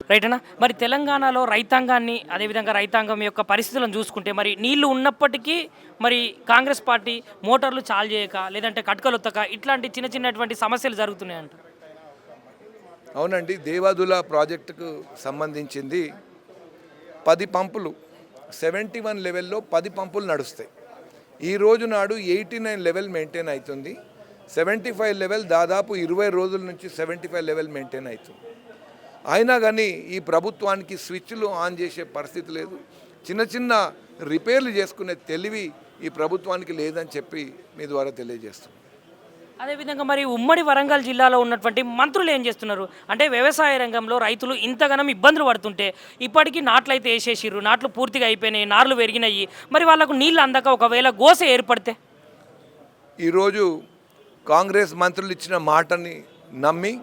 Right అన్న. మరి తెలంగాణలో రైతాంగాన్ని అదేవిధంగా రైతాంగం యొక్క పరిస్థితులను చూసుకుంటే మరి నీళ్లు ఉన్నప్పటికీ మరి కాంగ్రెస్ పార్టీ మోటార్లు చాలు చేయక లేదంటే కట్కలొత్తక ఇట్లాంటి చిన్న చిన్నటువంటి సమస్యలు జరుగుతున్నాయంట. అవునండి, దేవాదుల ప్రాజెక్టుకు సంబంధించింది 10 పంపులు 71 లెవెల్లో 10 పంపులు నడుస్తాయి. ఈ రోజు నాడు 89 లెవెల్ మెయింటైన్ అవుతుంది. 75 లెవెల్ దాదాపు 20 రోజుల నుంచి 75 లెవెల్ మెయింటైన్ అవుతుంది. అయినా కానీ ఈ ప్రభుత్వానికి స్విచ్లు ఆన్ చేసే పరిస్థితి లేదు. చిన్న చిన్న రిపేర్లు చేసుకునే తెలివి ఈ ప్రభుత్వానికి లేదని చెప్పి మీ ద్వారా తెలియజేస్తున్నాం. అదేవిధంగా మరి ఉమ్మడి వరంగల్ జిల్లాలో ఉన్నటువంటి మంత్రులు ఏం చేస్తున్నారు అంటే వ్యవసాయ రంగంలో రైతులు ఇంతగానం ఇబ్బందులు పడుతుంటే ఇప్పటికీ నాట్లు అయితే వేసేసిర్రు, నాట్లు పూర్తిగా అయిపోయినాయి, నార్లు పెరిగినాయి, మరి వాళ్ళకు నీళ్ళు అందక ఒకవేళ గోస ఏర్పడితే ఈరోజు కాంగ్రెస్ మంత్రులు ఇచ్చిన మాటని నమ్మి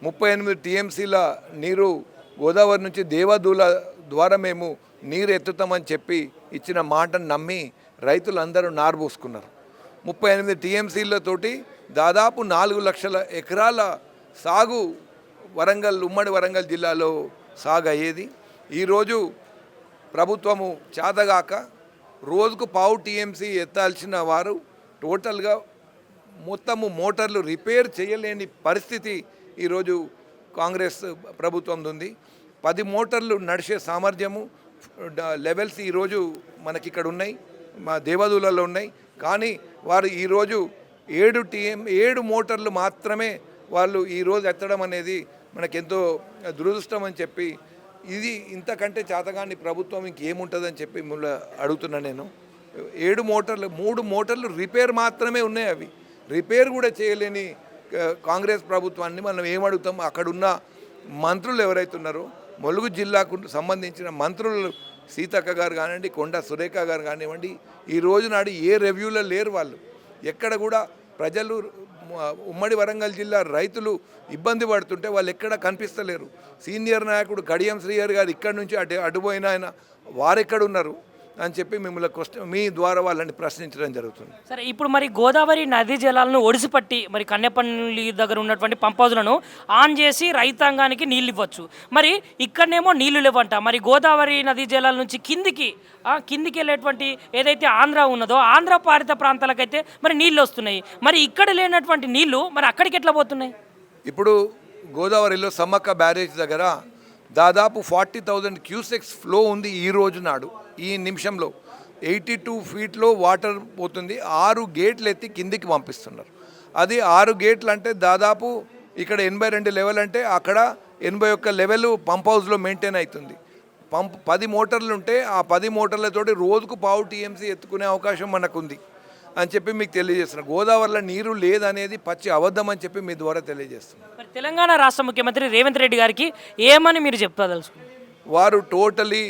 38 టీఎంసీల నీరు గోదావరి నుంచి దేవాదుల ద్వారా మేము నీరు ఎత్తుతామని చెప్పి ఇచ్చిన మాటను నమ్మి రైతులందరూ నారు పోసుకున్నారు. 38 టీఎంసీలతోటి దాదాపు 4 లక్షల ఎకరాల సాగు ఉమ్మడి వరంగల్ జిల్లాలో సాగు అయ్యేది. ఈరోజు ప్రభుత్వము చేతగాక రోజుకు పావు టీఎంసీ ఎత్తాల్సిన వారు టోటల్గా మొత్తము మోటార్లు రిపేర్ చేయలేని పరిస్థితి ఈరోజు కాంగ్రెస్ ప్రభుత్వం ఉంది. 10 మోటార్లు నడిచే సామర్థ్యము లెవెల్స్ ఈరోజు మనకి ఇక్కడ ఉన్నాయి, మా దేవాదులలో ఉన్నాయి. కానీ వారు ఈరోజు 7 మోటార్లు మాత్రమే వాళ్ళు ఈరోజు ఎత్తడం అనేది మనకెంతో దురదృష్టం అని చెప్పి, ఇది ఇంతకంటే చేతగాని ప్రభుత్వం ఇంకేముంటుందని చెప్పి మిమ్మల్ని అడుగుతున్నా నేను. 7 మోటార్లు 3 మోటార్లు రిపేర్ మాత్రమే ఉన్నాయి. అవి రిపేర్ కూడా చేయలేని కాంగ్రెస్ ప్రభుత్వాన్ని మనం ఏమడుగుతాం? అక్కడున్న మంత్రులు ఎవరైతే ఉన్నారో ములుగు జిల్లాకు సంబంధించిన మంత్రులు సీతక్క గారు కానివ్వండి, కొండా సురేఖ గారు కానివ్వండి, ఈ రోజు నాడు ఏ రివ్యూలో లేరు. వాళ్ళు ఎక్కడ కూడా ప్రజలు ఉమ్మడి వరంగల్ జిల్లా రైతులు ఇబ్బంది పడుతుంటే వాళ్ళు ఎక్కడ కనిపిస్తలేరు. సీనియర్ నాయకుడు కడియం శ్రీహరి గారు ఇక్కడి నుంచి అటుపోయిన ఆయన వారెక్కడ ఉన్నారు అని చెప్పి మిమ్మల్ని మీ ద్వారా వాళ్ళని ప్రశ్నించడం జరుగుతుంది. సరే, ఇప్పుడు మరి గోదావరి నదీ జలాలను ఒడిసిపట్టి మరి కన్నెపల్లి దగ్గర ఉన్నటువంటి పంప్ హౌజ్లను ఆన్ చేసి రైతాంగానికి నీళ్ళు ఇవ్వచ్చు. మరి ఇక్కడనేమో నీళ్లు లేవంట. మరి గోదావరి నదీ జలాల నుంచి కిందికి వెళ్ళేటువంటి ఏదైతే ఆంధ్ర ఉన్నదో ఆంధ్ర పారిత ప్రాంతాలకైతే మరి నీళ్ళు వస్తున్నాయి. మరి ఇక్కడ లేనటువంటి నీళ్లు మరి అక్కడికి ఎట్లా పోతున్నాయి? ఇప్పుడు గోదావరిలో సమ్మక్క బ్యారేజ్ దగ్గర దాదాపు 40,000 క్యూసెక్స్ ఫ్లో ఉంది. ఈ రోజు నాడు ఈ నిమిషంలో 82 ఫీట్లో వాటర్ పోతుంది. 6 గేట్లు ఎత్తి కిందికి పంపిస్తున్నారు. అది 6 గేట్లు అంటే దాదాపు ఇక్కడ 82 లెవెల్ అంటే అక్కడ 81 లెవెల్ పంప్ హౌస్లో మెయింటైన్ అవుతుంది. 10 మోటార్లు ఉంటే ఆ 10 మోటార్లతోటి రోజుకు పావు టీఎంసీ ఎత్తుకునే అవకాశం మనకుంది అని చెప్పి మీకు తెలియజేస్తున్నాను. గోదావరిలో నీరు లేదనేది పచ్చి అబద్ధం అని చెప్పి మీ ద్వారా తెలియజేస్తున్నాను. మరి తెలంగాణ రాష్ట్ర ముఖ్యమంత్రి రేవంత్ రెడ్డి గారికి ఏమని మీరు చెప్పదలుచుకున్నారు? వారు టోటలీ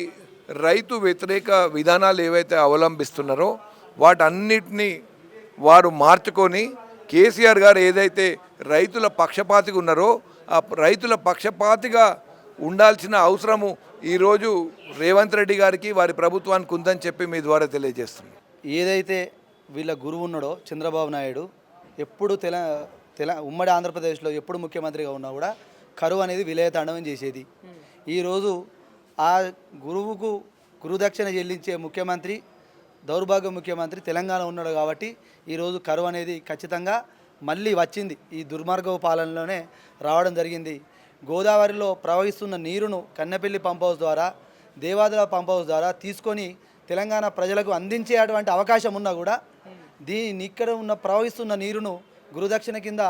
రైతు వ్యతిరేక విధానాలు ఏవైతే అవలంబిస్తున్నారో వాటన్నిటినీ వారు మార్చుకొని కేసీఆర్ గారు ఏదైతే రైతుల పక్షపాతిగా ఉన్నారో ఆ రైతుల పక్షపాతిగా ఉండాల్సిన అవసరము ఈరోజు రేవంత్ రెడ్డి గారికి వారి ప్రభుత్వానికి ఉందని చెప్పి మీ ద్వారా తెలియజేస్తున్నాను. ఏదైతే వీళ్ళ గురువు ఉన్నాడో చంద్రబాబు నాయుడు ఎప్పుడు ఉమ్మడి ఆంధ్రప్రదేశ్లో ఎప్పుడు ముఖ్యమంత్రిగా ఉన్నా కూడా కరువు అనేది విలయతాండవం చేసేది. ఈరోజు ఆ గురువుకు గురుదక్షిణ చెల్లించే ముఖ్యమంత్రి, దౌర్భాగ్య ముఖ్యమంత్రి తెలంగాణ ఉన్నాడు కాబట్టి ఈరోజు కరువు అనేది ఖచ్చితంగా మళ్ళీ వచ్చింది. ఈ దుర్మార్గ పాలనలోనే రావడం జరిగింది. గోదావరిలో ప్రవహిస్తున్న నీరును కన్నెపల్లి పంప్ హౌస్ ద్వారా, దేవాదుల పంప్ హౌస్ ద్వారా తీసుకొని తెలంగాణ ప్రజలకు అందించేటువంటి అవకాశం ఉన్నా కూడా ఇక్కడ ప్రవహిస్తున్న నీరును గురుదక్షిణ కింద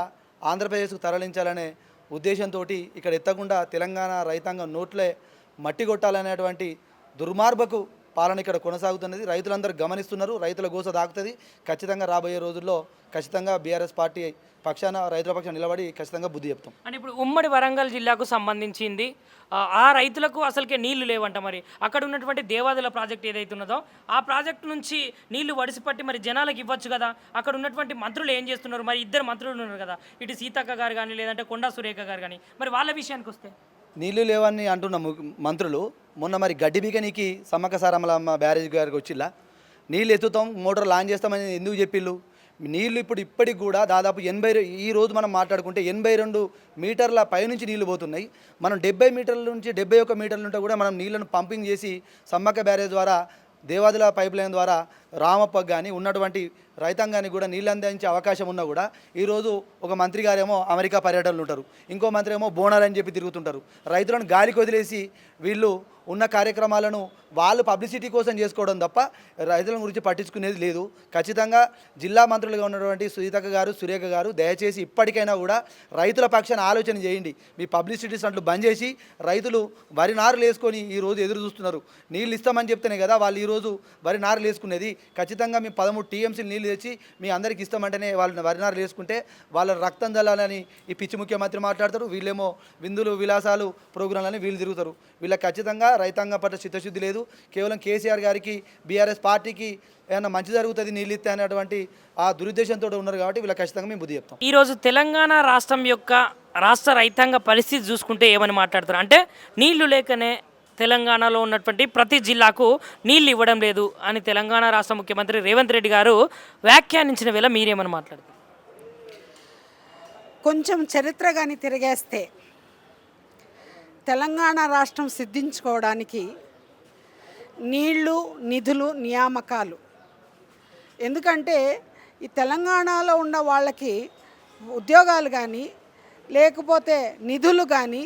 ఆంధ్రప్రదేశ్కు తరలించాలనే ఉద్దేశంతో ఇక్కడ ఎత్తకుండా తెలంగాణ రైతాంగం నోట్లే మట్టి కొట్టాలనేటువంటి దుర్మార్గపు పాలన ఇక్కడ కొనసాగుతున్నది. రైతులందరూ గమనిస్తున్నారు. రైతుల గోస దాకుతుంది. ఖచ్చితంగా రాబోయే రోజుల్లో ఖచ్చితంగా బీఆర్ఎస్ పార్టీ పక్షాన రైతుల పక్షాన నిలబడి ఖచ్చితంగా బుద్ధి చెప్తాం. అంటే ఇప్పుడు ఉమ్మడి వరంగల్ జిల్లాకు సంబంధించింది ఆ రైతులకు అసలుకే నీళ్లు లేవంట. మరి అక్కడ ఉన్నటువంటి దేవాదుల ప్రాజెక్ట్ ఏదైతే ఉన్నదో ఆ ప్రాజెక్టు నుంచి నీళ్లు వడిసిపట్టి మరి జనాలకు ఇవ్వచ్చు కదా. అక్కడ ఉన్నటువంటి మంత్రులు ఏం చేస్తున్నారు? మరి 2 మంత్రులు ఉన్నారు కదా, ఇటు సీతక్క గారు కానీ లేదంటే కొండా సురేఖ గారు కానీ, మరి వాళ్ళ విషయానికి వస్తే నీళ్లు లేవని అంటున్న మంత్రులు మొన్న మరి గడ్డి బీకనీకి సమ్మక్క సారమ్మలమ్మ బ్యారేజ్ గారికి వచ్చిల్లా నీళ్ళు ఎత్తుతాం, మోటార్ లాంచ్ చేస్తామని ఎందుకు చెప్పిళ్ళు? నీళ్లు ఇప్పటికి కూడా దాదాపు ఈ రోజు మనం మాట్లాడుకుంటే 82 మీటర్ల పైనుంచి నీళ్లు పోతున్నాయి. మనం 70 మీటర్ల నుంచి 71 మీటర్ల నుండి కూడా మనం నీళ్లను పంపింగ్ చేసి సమ్మక్క బ్యారేజ్ ద్వారా దేవాదుల పైప్ లైన్ ద్వారా రామప్పకు కానీ ఉన్నటువంటి రైతాంగానికి కూడా నీళ్ళు అందించే అవకాశం ఉన్నా కూడా ఈరోజు ఒక మంత్రి గారేమో అమెరికా పర్యటనలు ఉంటారు, ఇంకో మంత్రి ఏమో బోనాలు అని చెప్పి తిరుగుతుంటారు. రైతులను గాలికి వదిలేసి వీళ్ళు ఉన్న కార్యక్రమాలను వాళ్ళు పబ్లిసిటీ కోసం చేసుకోవడం తప్ప రైతుల గురించి పట్టించుకునేది లేదు. ఖచ్చితంగా జిల్లా మంత్రులుగా ఉన్నటువంటి సునీతక్క గారు, సురేఖ గారు దయచేసి ఇప్పటికైనా కూడా రైతుల పక్షాన ఆలోచన చేయండి. మీ పబ్లిసిటీ స్టంట్లు బంద్ చేసి రైతులు వరి నారులు వేసుకొని ఈరోజు ఎదురు చూస్తున్నారు. నీళ్ళు ఇస్తామని చెప్తేనే కదా వాళ్ళు ఈరోజు వరి నారులు వేసుకునేది. ఖచ్చితంగా మీ 13 టీఎంసీలు నీళ్ళు తెచ్చి మీ అందరికి ఇస్తామంటేనే వాళ్ళు వరి నారులు వేసుకుంటే వాళ్ళ రక్తం జల్లాలని ఈ పిచ్చి ముఖ్యమంత్రి మాట్లాడతారు. వీళ్ళేమో విందులు విలాసాలు ప్రోగ్రాంలని వీళ్ళు తిరుగుతారు. వీళ్ళకి ఖచ్చితంగా రైతాంగం పట్ల చిత్తశుద్ధి లేదు. కేవలం కేసీఆర్ గారికి బీఆర్ఎస్ పార్టీకి ఏమన్నా మంచి జరుగుతుంది నీళ్ళు ఇస్తే అనేటువంటి ఆ దురుద్దేశంతో ఉన్నారు కాబట్టి వీళ్ళకి ఖచ్చితంగా మేము బుద్ధి చెప్తాం. ఈరోజు తెలంగాణ రాష్ట్రం యొక్క రాష్ట్ర రైతాంగ పరిస్థితి చూసుకుంటే ఏమని మాట్లాడతారు అంటే నీళ్లు లేకనే తెలంగాణలో ఉన్నటువంటి ప్రతి జిల్లాకు నీళ్ళు ఇవ్వడం లేదు అని తెలంగాణ రాష్ట్ర ముఖ్యమంత్రి రేవంత్ రెడ్డి గారు వ్యాఖ్యానించిన వేళ మీరేమని మాట్లాడతారు? కొంచెం చరిత్ర కానీ తిరిగేస్తే తెలంగాణ రాష్ట్రం సిద్ధించుకోవడానికి నీళ్లు, నిధులు, నియామకాలు. ఎందుకంటే ఈ తెలంగాణలో ఉన్న వాళ్ళకి ఉద్యోగాలు కానీ లేకపోతే నిధులు కానీ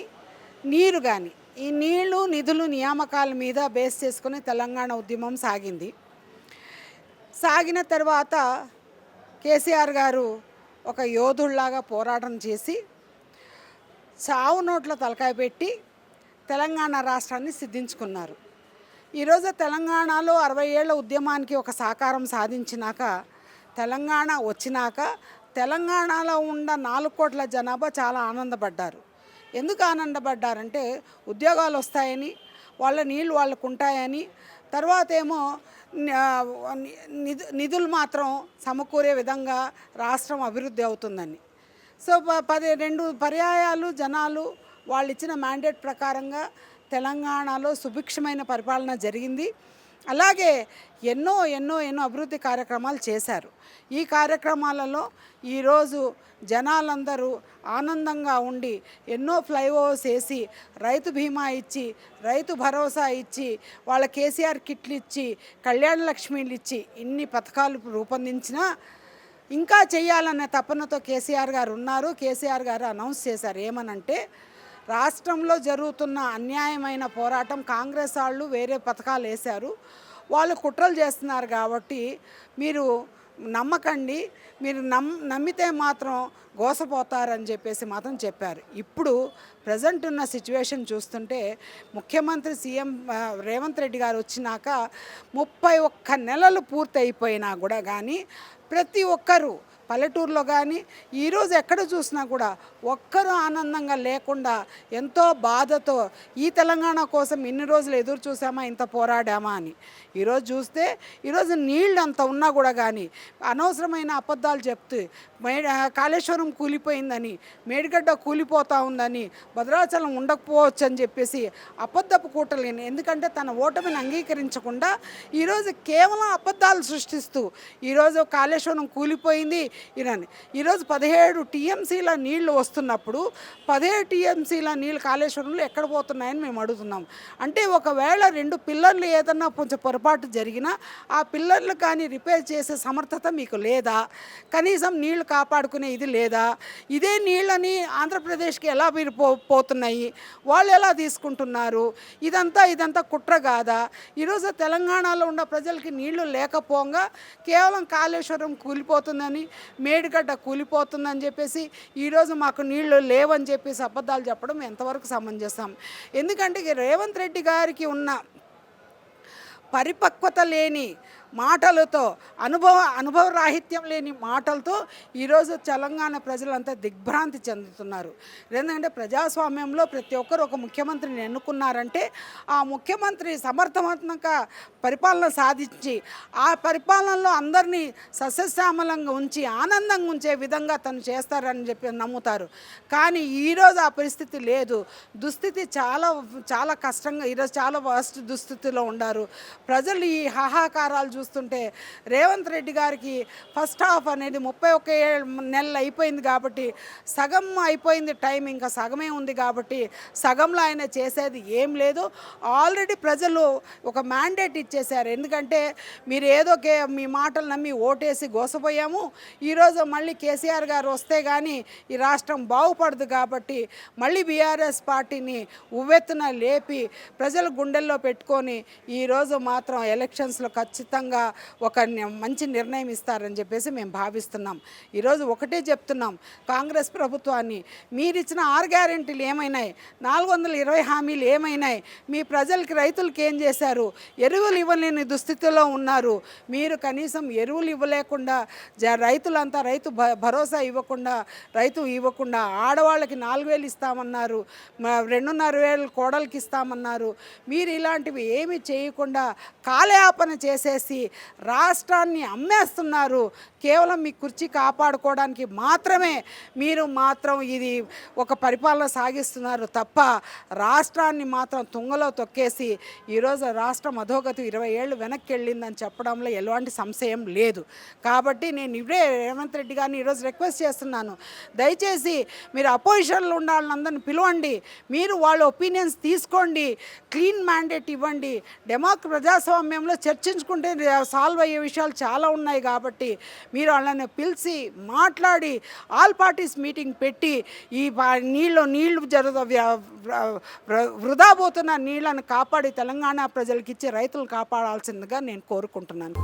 నీరు కానీ ఈ నీళ్లు, నిధులు, నియామకాల మీద బేస్ చేసుకుని తెలంగాణ ఉద్యమం సాగింది. సాగిన తర్వాత కేసీఆర్ గారు ఒక యోధుళ్లాగా పోరాటం చేసి చావు నోట్ల తలకాయ పెట్టి తెలంగాణ రాష్ట్రాన్ని సిద్ధించుకున్నారు. ఈరోజు తెలంగాణలో 60 ఏళ్ల ఉద్యమానికి ఒక సాకారం సాధించినాక తెలంగాణ వచ్చినాక తెలంగాణలో ఉన్న 4 కోట్ల జనాభా చాలా ఆనందపడ్డారు. ఎందుకు ఆనందపడ్డారంటే ఉద్యోగాలు వస్తాయని, వాళ్ళ నీళ్ళు వాళ్ళకు ఉంటాయని, తర్వాత ఏమో నిధులు మాత్రం సమకూరే విధంగా రాష్ట్రం అభివృద్ధి అవుతుందని. సో 2 పర్యాయాలు జనాలు వాళ్ళు ఇచ్చిన మ్యాండేట్ ప్రకారంగా తెలంగాణలో సుభిక్షమైన పరిపాలన జరిగింది. అలాగే ఎన్నో ఎన్నో ఎన్నో అభివృద్ధి కార్యక్రమాలు చేశారు. ఈ కార్యక్రమాలలో ఈరోజు జనాలందరూ ఆనందంగా ఉండి ఎన్నో ఫ్లైఓవర్స్ వేసి, రైతు బీమా ఇచ్చి, రైతు భరోసా ఇచ్చి, వాళ్ళ కేసీఆర్ కిట్లు ఇచ్చి, కళ్యాణ లక్ష్మీలు ఇచ్చి ఇన్ని పథకాలు రూపొందించినా ఇంకా చేయాలనే తపనతో కేసీఆర్ గారు ఉన్నారు. కేసీఆర్ గారు అనౌన్స్ చేశారు ఏమనంటే, రాష్ట్రంలో జరుగుతున్న అన్యాయమైన పోరాటం కాంగ్రెస్ వాళ్ళు వేరే పథకాలు వేశారు, వాళ్ళు కుట్రలు చేస్తున్నారు కాబట్టి మీరు నమ్మకండి, మీరు నమ్మితే మాత్రం గోసపోతారని చెప్పేసి మాత్రం చెప్పారు. ఇప్పుడు ప్రజెంట్ ఉన్న సిచ్యువేషన్ చూస్తుంటే ముఖ్యమంత్రి సీఎం రేవంత్ రెడ్డి గారు వచ్చినాక 31 నెలలు పూర్తి అయిపోయినా కూడా కానీ ప్రతి ఒక్కరూ పల్లెటూరులో కానీ ఈరోజు ఎక్కడ చూసినా కూడా ఒక్కరూ ఆనందంగా లేకుండా ఎంతో బాధతో ఈ తెలంగాణ కోసం ఇన్ని రోజులు ఎదురు చూసామా, ఇంత పోరాడామా అని. ఈరోజు చూస్తే ఈరోజు నీళ్ళు అంత ఉన్నా కూడా కానీ అనవసరమైన అబద్ధాలు చెప్తూ కాళేశ్వరం కూలిపోయిందని, మేడిగడ్డ కూలిపోతూ ఉందని, భద్రాచలం ఉండకపోవచ్చు అని చెప్పేసి అబద్ధపు కూటలేని. ఎందుకంటే తన ఓటమిని అంగీకరించకుండా ఈరోజు కేవలం అబద్ధాలు సృష్టిస్తూ ఈరోజు కాళేశ్వరం కూలిపోయింది ఇరాని. ఈరోజు 17 టీఎంసీల నీళ్లు వస్తున్నప్పుడు 17 టీఎంసీల నీళ్ళు కాళేశ్వరంలో ఎక్కడ పోతున్నాయని మేము అడుగుతున్నాం. అంటే ఒకవేళ 2 పిల్లర్లు ఏదన్నా కొంచెం పొరపాటు జరిగినా ఆ పిల్లర్లు కానీ రిపేర్ చేసే సమర్థత మీకు లేదా? కనీసం నీళ్లు కాపాడుకునే ఇది లేదా? ఇదే నీళ్ళని ఆంధ్రప్రదేశ్కి ఎలా మీరు పోతున్నాయి, వాళ్ళు ఎలా తీసుకుంటున్నారు? ఇదంతా కుట్ర కాదా? ఈరోజు తెలంగాణలో ఉన్న ప్రజలకి నీళ్లు లేకపోగా కేవలం కాళేశ్వరం కూలిపోతుందని, మేడిగడ్డ కూలిపోతుందని చెప్పేసి ఈరోజు మాకు నీళ్లు లేవని చెప్పేసి అబద్ధాలు చెప్పడం ఎంతవరకు సమంజసం? ఎందుకంటే రేవంత్ రెడ్డి గారికి ఉన్న పరిపక్వత లేని మాటలతో, అనుభవ రాహిత్యం లేని మాటలతో ఈరోజు తెలంగాణ ప్రజలంతా దిగ్భ్రాంతి చెందుతున్నారు. ఎందుకంటే ప్రజాస్వామ్యంలో ప్రతి ఒక్కరు ఒక ముఖ్యమంత్రిని ఎన్నుకున్నారంటే ఆ ముఖ్యమంత్రి సమర్థవంతంగా పరిపాలన సాధించి ఆ పరిపాలనలో అందరినీ సస్యశ్యామలంగా ఉంచి ఆనందంగా ఉంచే విధంగా తను చేస్తారని చెప్పి నమ్ముతారు. కానీ ఈరోజు ఆ పరిస్థితి లేదు. దుస్థితి చాలా చాలా కష్టంగా ఈరోజు చాలా వర్స్ట్ దుస్థితిలో ఉన్నారు ప్రజలు. ఈ హాహాకారాలు చూస్తుంటే రేవంత్ రెడ్డి గారికి ఫస్ట్ హాఫ్ అనేది 31 నెలలు అయిపోయింది కాబట్టి సగం అయిపోయింది టైం, ఇంకా సగమే ఉంది కాబట్టి సగంలో ఆయన చేసేది ఏం లేదు. ఆల్రెడీ ప్రజలు ఒక మ్యాండేట్ ఇచ్చేశారు. ఎందుకంటే మీరు ఏదో మీ మాటలు నమ్మి ఓటేసి గోసపోయాము, ఈరోజు మళ్ళీ కేసీఆర్ గారు వస్తే కానీ ఈ రాష్ట్రం బాగుపడదు కాబట్టి మళ్ళీ బీఆర్ఎస్ పార్టీని ఉవ్వెత్తున లేపి ప్రజల గుండెల్లో పెట్టుకొని ఈరోజు మాత్రం ఎలక్షన్స్లో ఖచ్చితంగా ఒక మంచి నిర్ణయం ఇస్తారని చెప్పేసి మేము భావిస్తున్నాం. ఈరోజు ఒకటే చెప్తున్నాం కాంగ్రెస్ ప్రభుత్వాన్ని, మీరిచ్చిన 6 గ్యారెంటీలు ఏమైనాయి, 420 హామీలు ఏమైనాయి, మీ ప్రజలకి రైతులకి ఏం చేశారు, ఎరువులు ఇవ్వలేని దుస్థితిలో ఉన్నారు. మీరు కనీసం ఎరువులు ఇవ్వలేకుండా రైతులంతా రైతు భరోసా ఇవ్వకుండా ఆడవాళ్ళకి 4,000 ఇస్తామన్నారు, 2,500 కోడలకి ఇస్తామన్నారు. మీరు ఇలాంటివి ఏమి చేయకుండా కాలయాపన చేసేసి రాష్ట్రాన్ని అమ్మేస్తున్నారు. కేవలం మీ కుర్చీ కాపాడుకోవడానికి మాత్రమే మీరు మాత్రం ఇది ఒక పరిపాలన సాగిస్తున్నారు తప్ప రాష్ట్రాన్ని మాత్రం తుంగలో తొక్కేసి ఈరోజు రాష్ట్రం అధోగతి 20 ఏళ్ళు వెనక్కి వెళ్ళిందని చెప్పడంలో ఎలాంటి సంశయం లేదు. కాబట్టి నేను ఇవే రేవంత్ రెడ్డి గారిని ఈరోజు రిక్వెస్ట్ చేస్తున్నాను, దయచేసి మీరు అపోజిషన్లో ఉండాలని అందరిని పిలవండి, మీరు వాళ్ళ ఒపీనియన్స్ తీసుకోండి, క్లీన్ మ్యాండేట్ ఇవ్వండి. ప్రజాస్వామ్యంలో చర్చించుకుంటే సాల్వ్ అయ్యే విషయాలు చాలా ఉన్నాయి కాబట్టి మీరు వాళ్ళని పిలిచి మాట్లాడి ఆల్ పార్టీస్ మీటింగ్ పెట్టి ఈ నీళ్లు వృధా పోతున్న నీళ్లను కాపాడి తెలంగాణ ప్రజలకి ఇచ్చి రైతులు కాపాడాల్సిందిగా నేను కోరుకుంటున్నాను.